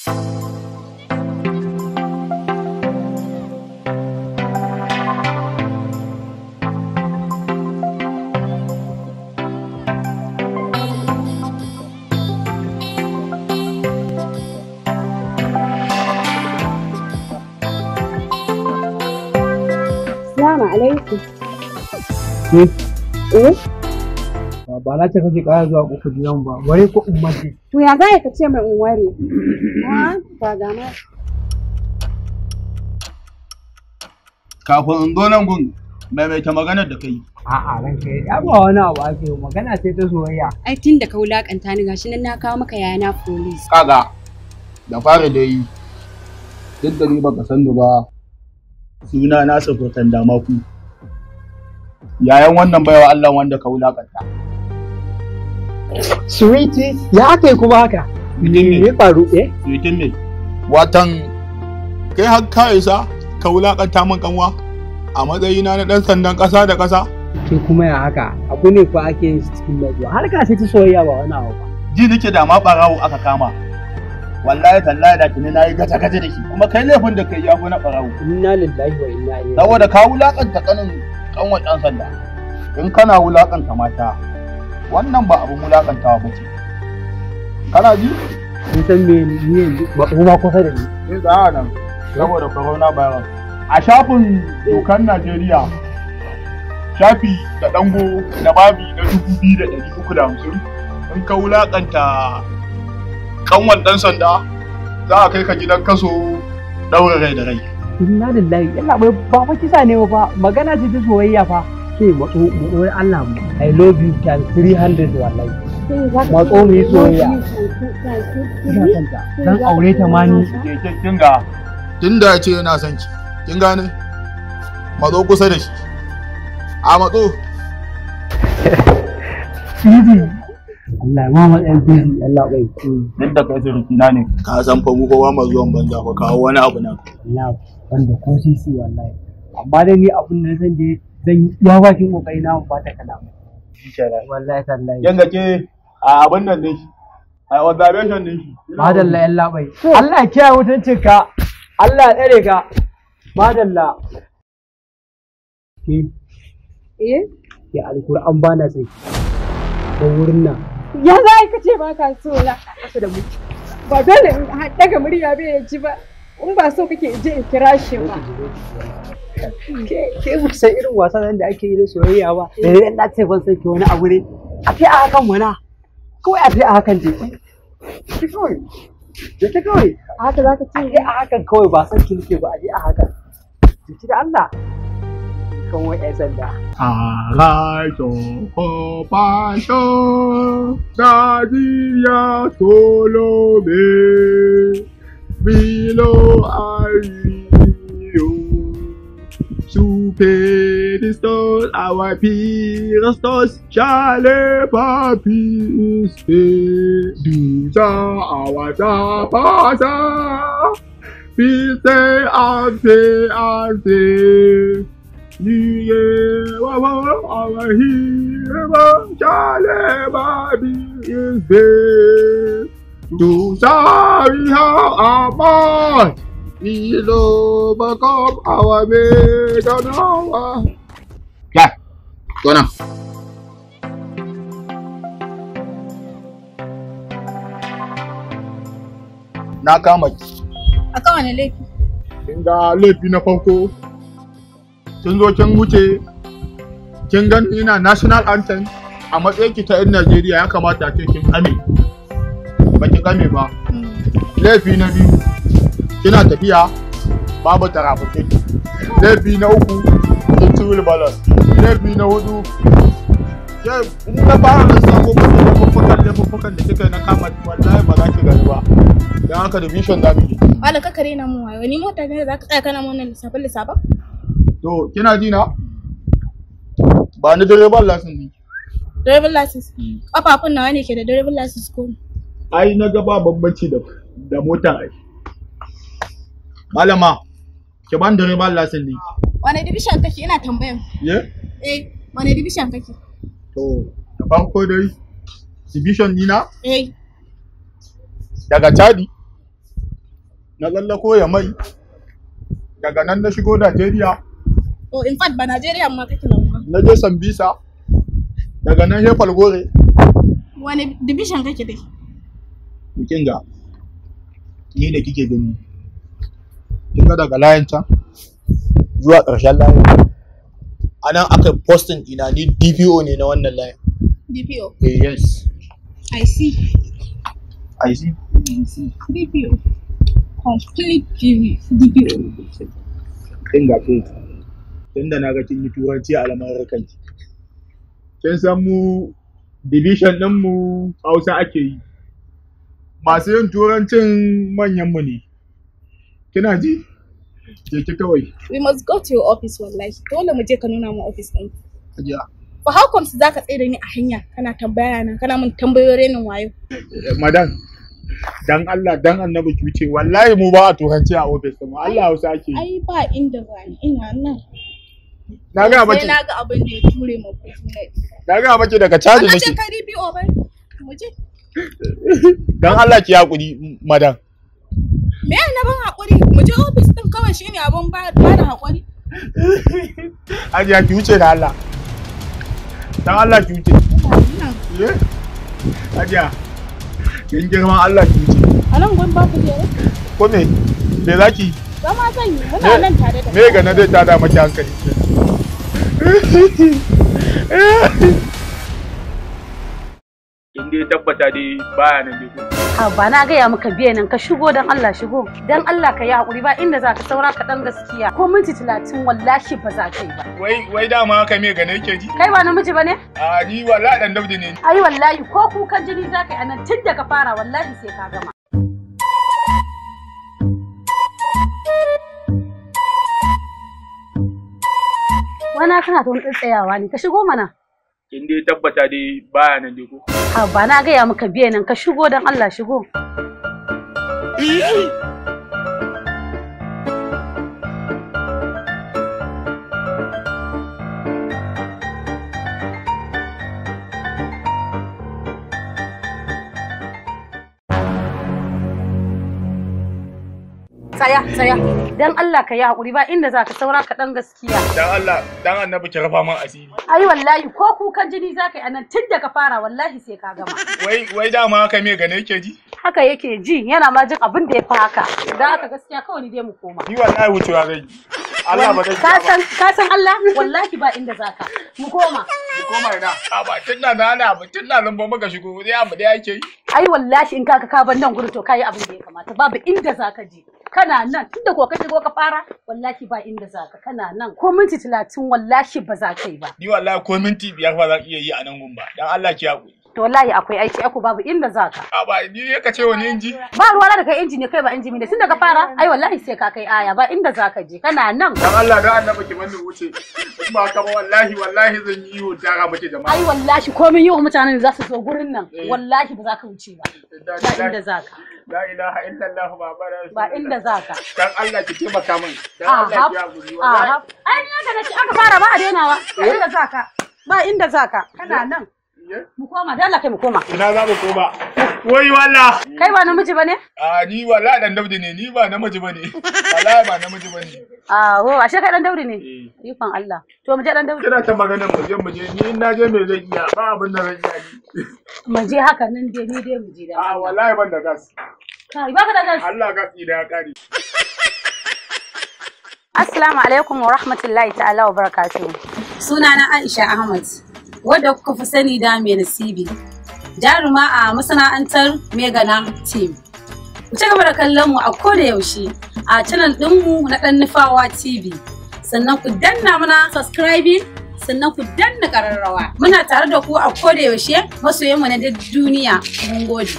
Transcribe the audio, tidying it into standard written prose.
Assalamu alaikum. Ba na ce kake kaya zuwa ƙofar gidan ba, ware ko in mace. To ya za ka ce mai in ware? Ba ga ma. Kafin in zo nan gun maimaita maganar da kai. A'a ranka ya ba wani abu ake magana ce ta soyayya. Ai tun da ka wulakanta ni gashi nan na kawo maka yana police. Kaga da fara da yi duk da ni baka san ba suna na sabotan da Maku. Yayan wannan baiwa Allah wanda ka wulakanta. Sweetie, ya aka yi kuma haka? Me faru Sweetie ne. Watan kai har ka isa ka wulakanta min kanwa a matsayina na dan sandan ƙasa da ƙasa. Ke kuma ya haka? Abu ne fa ake yin cikin lafiya. Har ka sai ta soyayya ba wani abu ba. Ji nake da ma barawo aka kama. Wallahi tallahi da tuni nayi gaje-gaje da shi kuma kai laifin da kai ya fi na barawo. Inna lillahi wa inna ilaihi. Saboda ka wulakanta kanwan ɗan sanda. In kana wulakanta mata wannan ba abin wulakantawa ba ce. Kana ji? Kun san me ni yanzu ba kuma kusa da ni. Sai tsaya nan saboda corona virus. A shafin dokar Najeriya shafi da dango da babi na 2350 in ka wulakanta kanwan ɗan sanda za a kai ka gidan kaso ɗaure rai da rai. Inna lillahi yalla bai ba fa kisa ne ba magana ce ta soyayya fa. Ke matso mu Allah mu I love you can 300 wallahi. Matso mu yi soyayya. Dan aure ta ma ni. Kin ga tunda ya ce yana son ki. Kin gane? Matso kusa da shi. A matso. Fizi. Allah ma matsayin fizi Allah bai. Duk da kai surukina ne. Ka san fa mu kowa ma zuwan banza ba kawo wani abu na. Allah wanda ko sisi wallahi. Amma dai ni abun da zan je zan ya bakin kokari na ba ta kalamu. Wallahi tallahi. Yanga ke a abun nan ne shi. A observation ne shi. Madalla yalla bai. Allah ya kiyaye mutuncin ka. Allah ya tsare ka. Madalla. Ke alkur'an ba na sai. Ko wurin nan. Ya za ka ce ba ka so na kasa da mutu. Ba dole in daga murya bai ya ji ba. In ba so kake je in kira shi ba. Ke mu san irin wasan da ake yi da soyayya ba. Da idan na ce ban san ki wani abu ne. A fi a hakan wana. Kawai a fi a hakan je. Ki kawai. Je ta kawai. A haka za ka ce a hakan kawai ba san ki nake ba a je a hakan. Ki da Allah. Kan wai ƴan sanda. Arajo ko pasho Nadia solo me Bilo ayo Superstos our peers Chale papi Dija our tapasa Pise ante Niye wawa our hero Chale papi is there to sorry how much we love become our mega now. Yeah, go now. Nakamaki. Akan wani laifi? Kin ga laifi na farko. Kin zo kin wuce. Kin gani ina national anthem a matsayin ki ta 'yan Najeriya ya kamata ce kin ame. Ba ki kame ba. Laifi na biyu kina tafiya babu tarafiki. Laifi na uku kin ci balance. Laifi na hudu in na fara da sako laifukan da kika na kama wallahi ba za ki gani ba. Dan haka da vision za mu yi. Wala ka kare na mu wayo ni mota ne za ka tsaya kana mu wannan lissafin. To kina ji na? Ba ni direban license ne. Driver license. Kafafun nawa ne ke da driver license ko? Ai na ga ba bambanci da mota ai. Malama, ki ban driver license ne. Wane division kake ina tambayan? Wane division kake? To, da farko dai division dina? Eh. Daga Chadi na tsallako ya mai daga nan na shigo Najeriya. Oh, in fact ba Najeriya ma kake nan ba. Na je Sambisa daga nan Hefal Gore. Wani division kake dai? Kin ga ni da kike gani. Kin ga daga layin can zuwa ƙarshen layin. Anan aka posting ina ni DPO ne na wannan layin. DPO? Yes. I see. DPO. Complete DPO. Kin ga ke. Tunda na ga kin yi turanci a lamarin kanki. Kin san mu division ɗin mu Hausa ake yi. Masu yin turancin manyan mu ne. Kina ji? Je ki kawai. We must go to your office wallahi. Dole mu je ka nuna mu office ɗin. Hajiya. Fa how come zaka tsere ni a hanya kana tambaya na kana mun tambayoyin renin wayo? Madam, dan Allah dan Annabi ki wuce wallahi mu ba a turanci a office mu. Allah Hausa ake yi. Ai ba inda ba ni ina nan. Na ga bace. Sai na ga abin da ya ture mu ko ne. Na ga bace daga caji nake. Ana ce ka DPO ba. Mu je. Dan Allah ki hakuri madam. Me na ban hakuri? Mu je office din kawai shine abun ba da hakuri. Hajiya ki wuce da Allah. Dan Allah ki wuce. Hajiya. Kin girman Allah ki wuce. Anan gun ba ku je. Ko me? Me zaki? Zama zan yi. Muna nan tare da. Me ga na dai tada maki hankali. In dai tabbata dai baya nan dai ko. Ba na gaya maka biye nan ka shigo dan Allah shigo. Dan Allah ka yi hakuri ba inda za ka saura ka dan gaskiya. Ko minti 30 wallahi ba za ka yi ba. Wai dama haka me ga nake ji? Kai ba namiji bane? A ni wallahi dan Daudi ne. Ai wallahi ko kukan jini za ka yi anan tun da ka fara wallahi sai ka gama. Wana kana ta wani tsayawa ne ka shigo mana. Kin dai tabbata dai baya nan dai ko. Ba na gaya maka biye nan ka shigo dan Allah shigo. Tsaya. Dan Allah ka yi hakuri ba inda za ka saura ka dan gaskiya. Dan Allah, dan Annabi ki rafa min asiri. Ai wallahi ko kukan jini za ka yi anan tun da ka fara wallahi sai ka gama. Wai dama haka me ga yake ji? Haka yake ji yana ma jin abin da ya fi haka. Dan haka gaskiya kawai ni dai mu koma. Ni wallahi wucewa zai yi. Allah ba dai. Ka san Allah wallahi ba inda za ka. Mu koma. Mu koma ina. Ba tunna nan ba maka shigo dai abu dai yake yi. Ai wallahi in ka ban nan gurin to kai abin da ya kamata babu inda za ka je. Kana nan tunda ko ka shigo ka fara wallahi ba inda zaka kana nan ko minti 30 wallahi ba za ka yi ba ni wallahi ko minti 5 ba za iya yi a nan gun ba dan Allah ki hakuri to wallahi akwai aiki aku babu inda zaka ba ni ka ce wani inji ba ruwa da kai inji ne kai ba inji ne tunda ka fara ai wallahi sai ka kai aya ba inda zaka je kana nan dan Allah dan Annabi ki bani wuce in ba ka ba wallahi zan yi yiwo tara miki jama'a ai wallahi komai yiwo mutanen za su zo gurin nan wallahi ba za ka wuce ba ba inda zaka la ilaha illallah ba inda zaka dan Allah ki taimaka min dan Allah ki hakuri wallahi ai ni haka nake aka fara ba a denawa inda zaka ba inda zaka kana nan mu koma dan Allah kai mu koma ina za mu koma wai walla kai ba namiji bane ni wallahi dan Daudi ne ni ba namiji bane wallahi ba namiji bane ho ashe kai dan Daudi ne ikon Allah to mu je dan Daudi kina ta maganar mu je ni in na je me zan iya ba abin da zan iya ni mu je haka nan dai ni dai mu je da wallahi ban da gas kai baka da gas Allah gas da ya kare Assalamu alaikum wa rahmatullahi ta'ala wa barakatuh sunana Aisha Ahmad wadda kuka fi sani da mai nasibi jaruma a masana'antar Megana team ku ci gaba da kallon mu a koda yaushe a channel ɗinmu na ɗan nufawa TV sannan ku danna mana subscribing sannan ku danna ƙararrawa muna tare da ku a koda yaushe masoyanmu na duniya mun gode